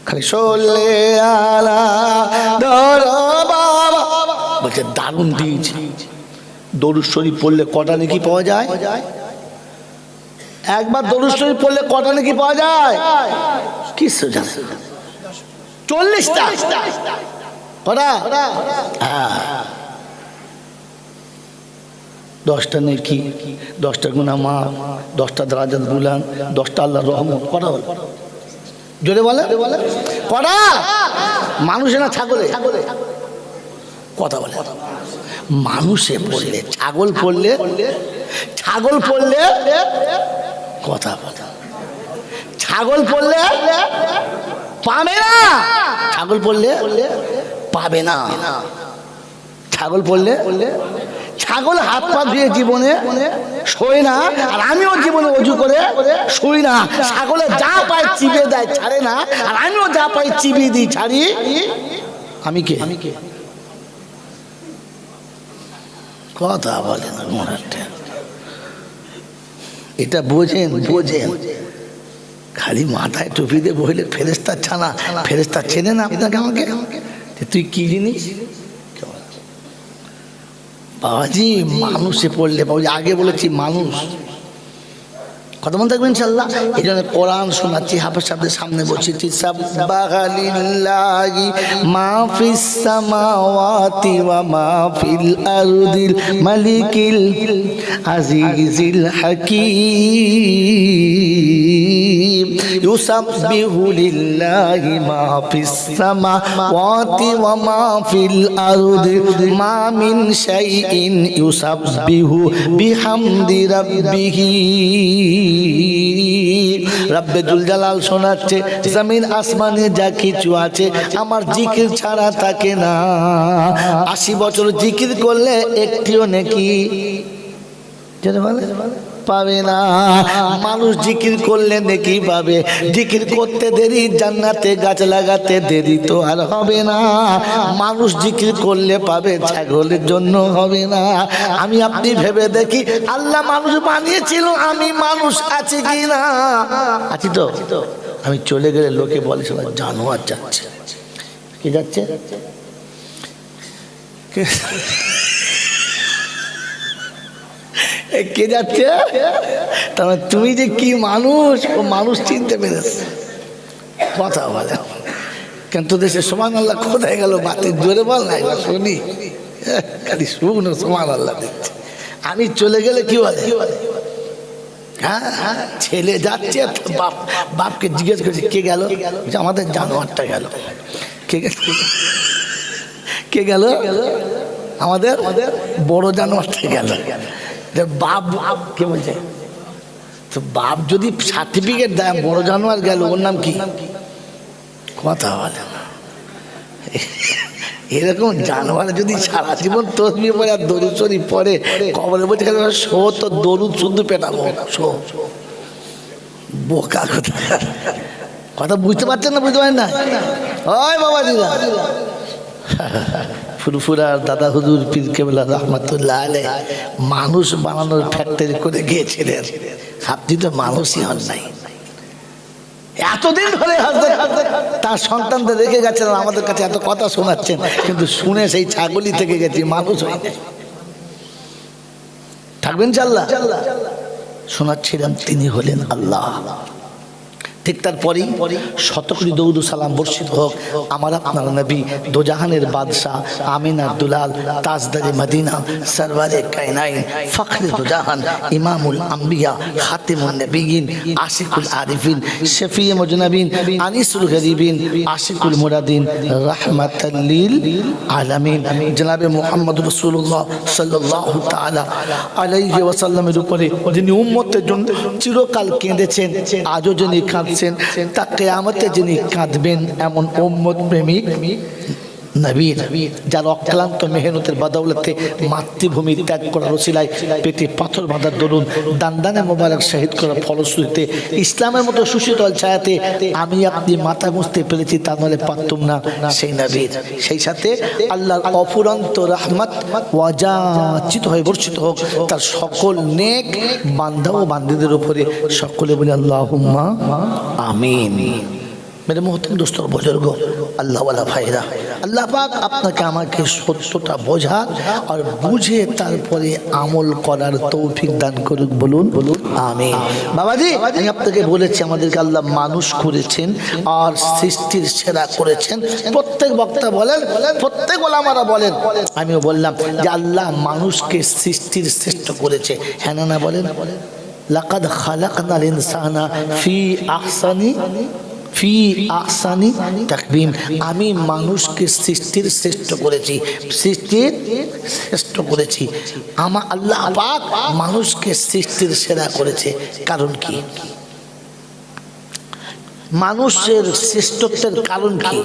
খালি সল্লে আলা ধরো বাবা বলছে দারুণ দিয়েছে। দরুদ শরীফ পড়লে কটা নেকি পাওয়া যায়? একবার দরুদ শরীফ পড়লে কটা নেকি পাওয়া যায়? কিছু জানে 40টা কটা? হ্যাঁ 10টা নেকি, 10টা গুনাহ মাফ, 10টা দারাজাত বুলান, 10টা আল্লাহর রহমত। কটা হল? জোরে বলে কটা? মানুষে না ছাগলে? কথা বলে মানুষে পড়লে, ছাগল পড়লে, ছাগল পড়লে কথা বলে, ছাগল পড়লে পাবে না, ছাগল পড়লে পাবে না, ছাগল পড়লে। ছাগল হাত পা ধুয়ে জীবনে শোয় না, আর আমিও জীবনে অজু করে শুই না। ছাগলে যা পায় চিবিয়ে দেয়, ছাড়ে না, আর আমিও যা পাই চিবিয়ে দিই, ছাড়ি। আমি কে? কথা বলে না মোড়াটা। এটা বোঝেন, বোঝেন। খালি মাথায় টুপি দিয়ে বইলে ফেরেস্তার ছানা, ফেরেস্তার চেনে না আপনাকে আমাকে? তুই কি জিনিস বাবাজি? মানুষে পড়লে বাবাজি, আগে বলেছি মানুষ। কথা মনে থাকবেন ইনশাআল্লাহ। এই জন্য কোরআন শোনাচ্ছি, হাফেজ সাহেবদের সামনে বলছি, সাব্বাহা লিল্লাহি মা ফিস সামাওয়াতি ওয়া মা ফিল আরদিল মালিকিল আজিজিল হাকীম ইউসাব্বিহু লিল্লাহি মা ফিস সামাওয়াতি ওয়া মা ফিল আরদি মা মিন শাইইন ইউসাব্বিহু বিহামদি রাব্বিহি। রব্বে দুল জালাল শোনাচ্ছে, জমিন আসমানে যা কিছু আছে আমার জিকির ছাড়া থাকে না। 80 বছর জিকির করলে একটিও নেকি পাবে না। মানুষ জিকির করলে নেকি পাবে, জিকির করতে দেরি, জান্নাতে গাছ লাগাতে দেরি তো আর হবে না। মানুষ জিকির করলে পাবে, ছাগলের জন্য হবে না। আমি আপনি ভেবে দেখি, আল্লাহ মানুষ বানিয়েছিল, আমি মানুষ আছি কি না? আছি তো। আমি চলে গেলে লোকে বলে সবাই জানোয়ার যাচ্ছে। কি যাচ্ছে? কে যাচ্ছে? তাহলে তুমি যে কি মানুষ, ও মানুষ চিনতে পেরেছে। কথা বলে কিন্তু দেশে সুবহানাল্লাহ কোথায় গেল? বাতির জোরে বল না, একবার শুনি। খালি শুনো সুবহানাল্লাহ দিচ্ছে। আমি চলে গেলে কি বলে? হ্যাঁ ছেলে যাচ্ছে, বাপ বাপকে জিজ্ঞেস করছে কে গেল? আমাদের জানোয়ারটা গেল। কে গেল? কে গেল? আমাদের বড় জানোয়ারটা গেল। বাপ কে বলছে? তো বাপ যদি সার্টিফিকেট দেয় বড় জানোয়ার গেল, ওর নাম কি? কথা বলে না। এরকম জানোয়ার যদি সারা জীবন তসবিহ পড়ে আর দরুদ শরীফ পড়ে, কবরে বলছে শো তো দরুদ শুধু পেটাবো, শো। বোকা কথা বুঝতে পারছেন না? বুঝতে পারেন না? ওই বাবা দিদা ফুরফুরার দাদা হুজুর পীর কেবলা রহমাতুল্লাহ আলাইহি মানুষ বানানোর ফ্যাক্টরি করে গিয়েছিলেন। আপনি তো মানুষই হন নাই। এতদিন ধরে তার সন্তানদের রেখে গেছেন, আমাদের কাছে এত কথা শোনাচ্ছেন, কিন্তু শুনে সেই ছাগলই থেকে গেছি, মানুষ হয়নি। থাকবেন ইনশাআল্লাহ। শোনাচ্ছিলাম তিনি হলেন আল্লাহ। ঠিক তারপরেই 100 কোটি দরুদ ও সালাম বর্ষিত হোক আমার আপনার নবী, দোজাহানের বাদশাহ, আমিনার দুলাল, তাজদারে মদিনা, সরওয়ারে কায়নাইন, ফখরে দোজাহান, ইমামুল আম্বিয়া, খাতিমুন নবিয়িন, আশিকুল আরিফিন, শফিয়ে মুজনাবিন, আনিসুল গরিবিন, আশিকুল মুরাদিন, রাহমাতাল লিল আলামিন, জনাবে মুহাম্মদ রাসূলুল্লাহ সাল্লাল্লাহু তাআলা আলাইহি ওয়াসাল্লামের উপরে যিনি উম্মতের জন্য চিরকাল কেঁদেছেন, আজও যিনি তা কিয়ামতে যিনি কাঁদবেন, এমন উম্মত প্রেমিক নবীর যার অক্লান্ত মেহনতের বদৌলতে মাতৃভূমি ত্যাগ করার ওসিলায় পেটে পাথর বাঁধার দরুন, দান্দানে মোবারক শহীদ করার ফলশ্রুতিতে ইসলামের মতো সুশীতল ছায়াতে আমি আপনি মাথা গুঁজতে পেরেছি, তা নাহলে পারতুম না। সেই নবীর, সেই সাথে আল্লাহর অফুরন্ত রহমত ওয়াজাচিত হয়ে বর্ষিত হোক তার সকল নেক বান্দা ও বান্দীদের উপরে। সকলে বলি আল্লাহুম্মা আমিন। मेरे मोहतरम दोस्तों बुजुर्गों अल्लाह वाला भाईरा अल्लाह पाक আপনাকে আমাকে সত্যটা বোঝার আর বুঝে তারপরে আমল করার তৌফিক দান করুক বলুন আমিন। বাবাজি আমি আপনাকে বলেছি আমাদেরকে আল্লাহ মানুষ করেছেন আর সৃষ্টির সেরা করেছেন। প্রত্যেক বক্তা বলেন, প্রত্যেক ওলামারা বলেন, আমিও বললাম যে আল্লাহ মানুষকে সৃষ্টির শ্রেষ্ঠ করেছে। হ্যাঁ না বলেন? লাকাদ খালাকনাল ইনসানা ফি আহসানি তাকবীম। আমি মানুষকে সৃষ্টির শ্রেষ্ঠ করেছি, সৃষ্টির শ্রেষ্ঠ করেছি। আমার আল্লাহ পাক মানুষকে সৃষ্টির সেরা করেছে। কারণ কি? মানুষের শ্রেষ্ঠত্বের কারণ কি?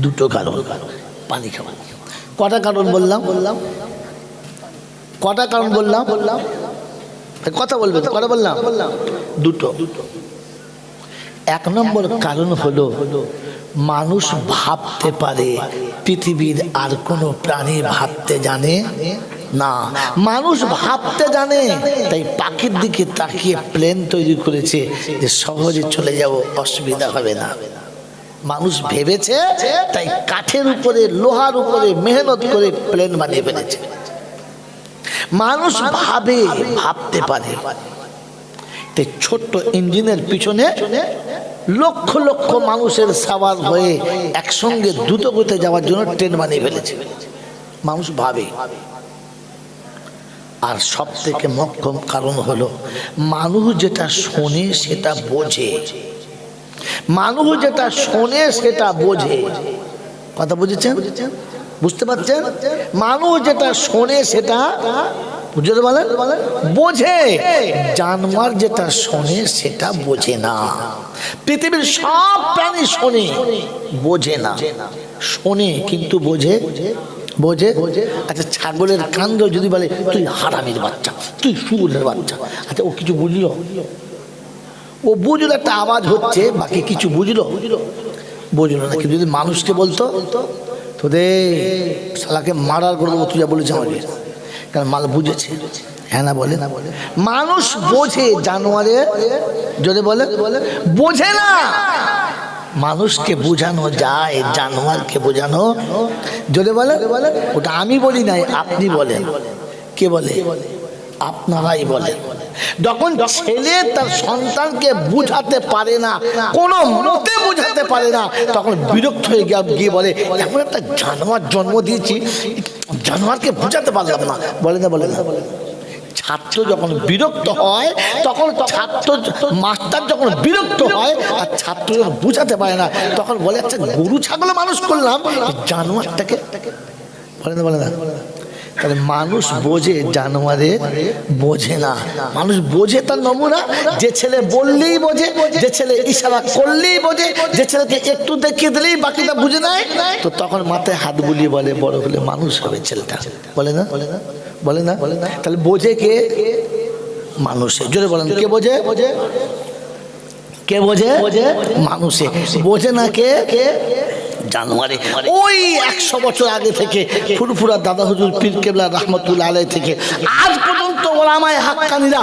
দুটো কারণ। পানি খাওয়া। কটা কারণ বললাম? কটা কারণ বললাম? কথা বলবে তো? কটা বললাম? দুটো। এক নম্বর কারণ হলো মানুষ ভাবতে পারে, পৃথিবীর আর কোনো প্রাণী ভাবতে জানে না। মানুষ ভাবতে জানে, তাই পাখির দিকে তাকিয়ে প্লেন তৈরি করেছে যে সহজে চলে যাব, অসুবিধা হবে না। মানুষ ভেবেছে, তাই কাঠের উপরে লোহার উপরে মেহনত করে প্লেন বানিয়ে ফেলেছে। মানুষ ভাবে, ভাবতে পারে, তাই ছোট্ট ইঞ্জিনের পিছনে লক্ষ লক্ষ মানুষের সাওয়ার হয়ে একসঙ্গে দ্রুত গতিতে যাওয়ার জন্য ট্রেন বানিয়ে ফেলেছে। মানুষ ভাবে। আর সব থেকে মোক্ষম কারণ হলো মানুষ যেটা শোনে সেটা বোঝে। মানুষ যেটা শোনে সেটা বোঝে। কথা বুঝেছেন? বুঝতে পারছেন? মানুষ যেটা শোনে সেটা বুঝতে বলেন বোঝে। জানোয়ার যেটা শোনে সেটা বোঝে না। পৃথিবীর সব প্রাণী শোনে, বোঝে না। শোনে কিন্তু বোঝে। বোঝে? আচ্ছা ছাগলের কান্দ যদি বলে তুই হারামির বাচ্চা, তুই শুয়োরের বাচ্চা, আচ্ছা ও কিছু বুঝলো? ও বুঝলো একটা আওয়াজ হচ্ছে, বাকি কিছু বুঝলো? বুঝলো না। কিন্তু যদি মানুষকে বলতো তোদের শালাকে মারার করে দেবো, তুই যা বলেছে আমাকে, কারণ মাল বুঝেছে। হ্যাঁ না বলে? মানুষ বোঝে, জানোয়ারে যদি বলে বোঝে না। মানুষকে বোঝানো যায়, জানোয়ারকে বোঝানো যদি বলে ওটা আমি বলি নাই, আপনি বলেন। কে বলে? আপনারাই বলেন। যখন ছেলে তার সন্তানকে বুঝাতে পারে না, কোনো মতে বুঝাতে পারে না, তখন বিরক্ত হয়ে গিয়ে বলে এমন একটা জানোয়ার জন্ম দিয়েছি, জানোয়ারকে বুঝাতে পারলাম না। বলে না? বলে না? ছাত্র যখন বিরক্ত হয়, তখন ছাত্র মাস্টার যখন বিরক্ত হয় আর ছাত্র যখন বুঝাতে পারে না, তখন বলে আচ্ছা গরু ছাগল মানুষ করলাম, জানোয়ারটাকে বলে না? বলে না? তাহলে মানুষ বোঝে, জানোয়ারে বোঝে না। মানুষ বোঝে তার নমুনা, যে ছেলে বললেই বোঝে, যে ছেলে ইশারা করলেই বোঝে, যে ছেলেকে একটু দেখিয়ে দিলেই বাকিটা বুঝে নেয়, তো তখন মাথায় হাত বুলিয়ে বলে বড় হলে মানুষ হবে ছেলেটা। বলে না? বলে না? বলে না? তাহলে বোঝে কে? মানুষে। জোরে বলেন কে বোঝে? কে বোঝে? মানুষে। বোঝে না কে? জানোয়ারে। ওই 100 বছর আগে থেকে ফুরফুরা দাদা হুজুর পীর কেবলা রহমতুল্লাহ আলাইহি থেকে আজ পর্যন্ত ওলামায়ে হাক্কানীরা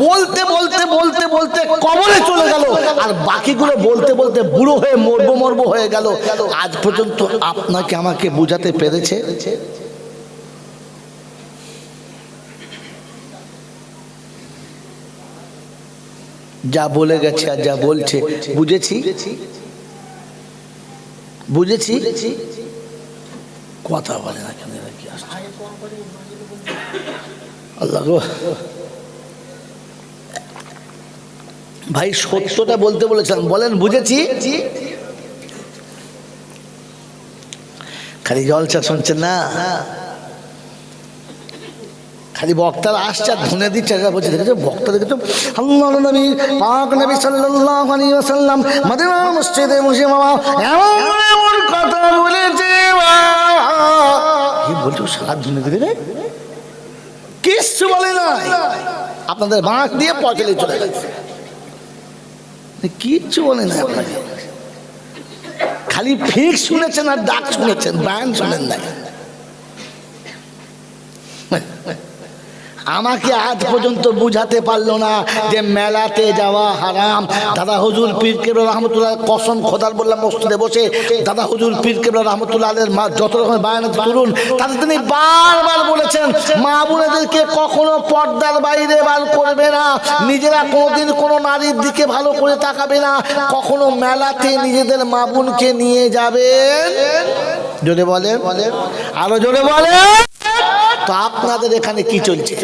বলতে বলতে বলতে বলতে কবরে চলে গেল, আর বাকিগুলো বলতে বলতে বুড়ো হয়ে মরবো হয়ে গেল। আজ পর্যন্ত আপনাকে আমাকে বোঝাতে পেরেছে? যা বলে গেছে আর যা বলছে বুঝেছি? বুঝেছি? কথা বলে না কেন? কি আসছে? আল্লাহ গো ভাই, সত্যটা বলতে বলেছেন, বলেন বুঝেছি। খালি জলসা শুনছেন না, খালি বক্তারা আসছে আর ধুনে দিচ্ছে। বলছে দেখেছো বক্তা, দেখেছো আল্লাহর নবী পাক নবী সাল্লাল্লাহু আলাইহি ওয়াসাল্লাম মদিনার মসজিদে বসে বাবা এমন কথা বলেছে, কি বলছো সারা ধুনে দিবে রে, কিচ্ছু বলে না। আপনাদের বাঁক দিয়ে পচলে চলে গেছে, কিচ্ছু বলে না আপনাকে। খালি ফিক্স শুনেছেন আর ডাক শুনেছেন, বায়ান শুনেন না। আমাকে আজ পর্যন্ত বুঝাতে পারলো না যে মেলাতে যাওয়া হারাম। দাদা হুজুর পীর কেবলা রহমতুল্লাহ, কসম খোদার বললাম মসজিদে বসে, দাদা হুজুর পীর কেবলা রহমতুল্লাহ যত রকমের বায়ান তুলুন, তাতে তিনি বারবার বলেছেন মা বোনেদেরকে কখনো পর্দার বাইরে বার করবে না, নিজেরা কোনোদিন কোনো নারীর দিকে ভালো করে তাকাবে না, কখনো মেলাতে নিজেদের মা বোনকে নিয়ে যাবেন। জোরে বলেন, আরো জোরে বলেন। তো আপনাদের এখানে কি চলছে?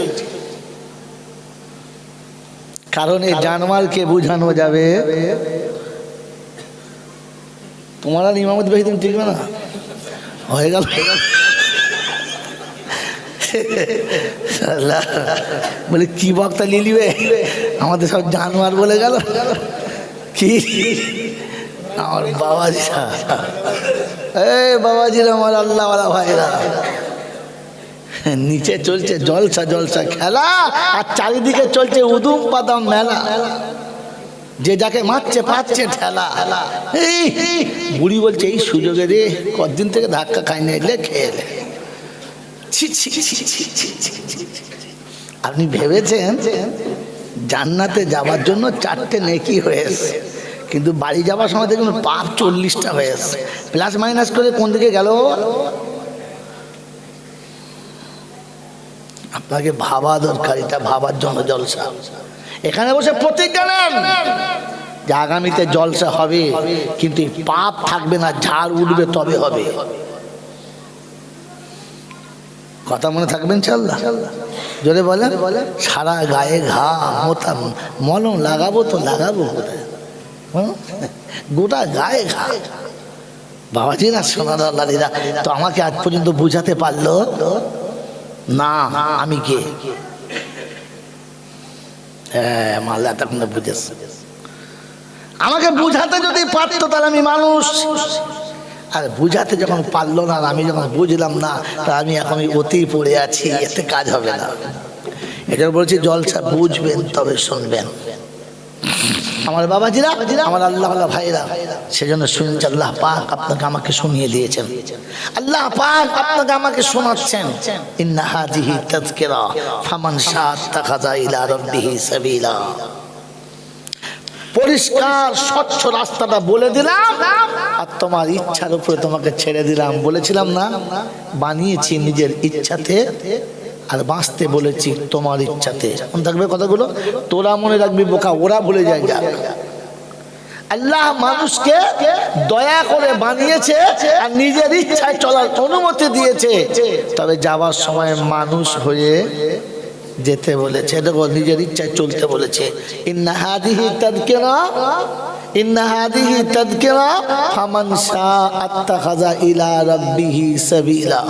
কারণ এই জানোয়ারকে বুঝানো যাবে, তোমার আর ইমামত বেশি দিন টিকবে না, হয়ে গেল। বলে কি বক্তা লিলিবে, আমাদের সব জানোয়ার বলে গেল। কি আমার বাবাজিরা, এই বাবাজিরা, আমার আল্লাহওয়ালা ভাইরা, নিচে চলছে জলসা জলসা খেলা, আর চারিদিকে চলছে উদুম পাদাম মেলা, যে যাকে মারছে পাচ্ছে ঠেলা। এই বুড়ি বলছে এই সুযোগে রে কতদিন থেকে ধাক্কা খাই না, এলে খেয়ে এলে। আপনি ভেবেছেন জান্নাতে যাওয়ার জন্য 4টে নেকি হয়েছে, কিন্তু বাড়ি যাওয়ার সময় দেখুন পাপ 40টা হয়েছে, প্লাস মাইনাস করে কোন দিকে গেল? আপনাকে ভাবা দরকার, এটা ভাবার জন্য জলসা। এখানে বসে প্রতিজ্ঞা নেন যে আগামীতে জলসা হবে, কিন্তু পাপ থাকবে না, ঝাড় উঠবে তবে হবে। কথা মনে থাকবেন ইনশাআল্লাহ? জোরে বলেন। সারা গায়ে ঘা মোতা মলম লাগাবো তো লাগাবো কোথায়, গোটা গায়ে ঘা। বাবাজিরা সোনার আল্লাহরা তো আমাকে আজ পর্যন্ত বুঝাতে পারলো না আমি কে। হ্যাঁ, মাল্লা তখন বুঝেছে। আমাকে বুঝাতে যদি পারতো তাহলে আমি মানুষ, আর বুঝাতে যখন পারলো না, আমি যখন বুঝলাম না, তা আমি এখন অতি পড়ে আছি, এতে কাজ হবে না। এটা বলছি জলসা বুঝবেন তবে শুনবেন। আমার বাবাজিরা, আমার আল্লাহ ভাইরা, সেজন্য শুনছে আল্লাহ পাক আপনাকে আমাকে শুনিয়ে দিয়েছেন, আল্লাহ পাক আপনাকে আমাকে শোনাচ্ছেন। ইন্না হাযিহি তাযকিরা ফামান শাআ ইত্তাখাযা ইলা রাব্বিহি সাবিলা। পরিষ্কার স্বচ্ছ রাস্তাটা বলে দিলাম, আর তোমার ইচ্ছার উপরে তোমাকে ছেড়ে দিলাম। বলেছিলাম না, বানিয়েছি নিজের ইচ্ছাতে, আর বাঁচতে বলেছি তোমার ইচ্ছাতে। মনে থাকবে কথাগুলো, তোরা মনে রাখবি বোকা, ওরা ভুলে যায়। যা আল্লাহ মানুষকে দয়া করে বানিয়েছে আর নিজের ইচ্ছায় চলার অনুমতি দিয়েছে, তবে যাওয়ার সময় মানুষ হয়ে যেতে বলেছে, দেখো নিজের ইচ্ছায় চলতে বলেছে। ইন্না হাযিহি তাযকিরা, ইন্না হাযিহি তাযকিরা ফামান শাআ ইত্তাখাযা ইলা রাব্বিহি সাবিলা।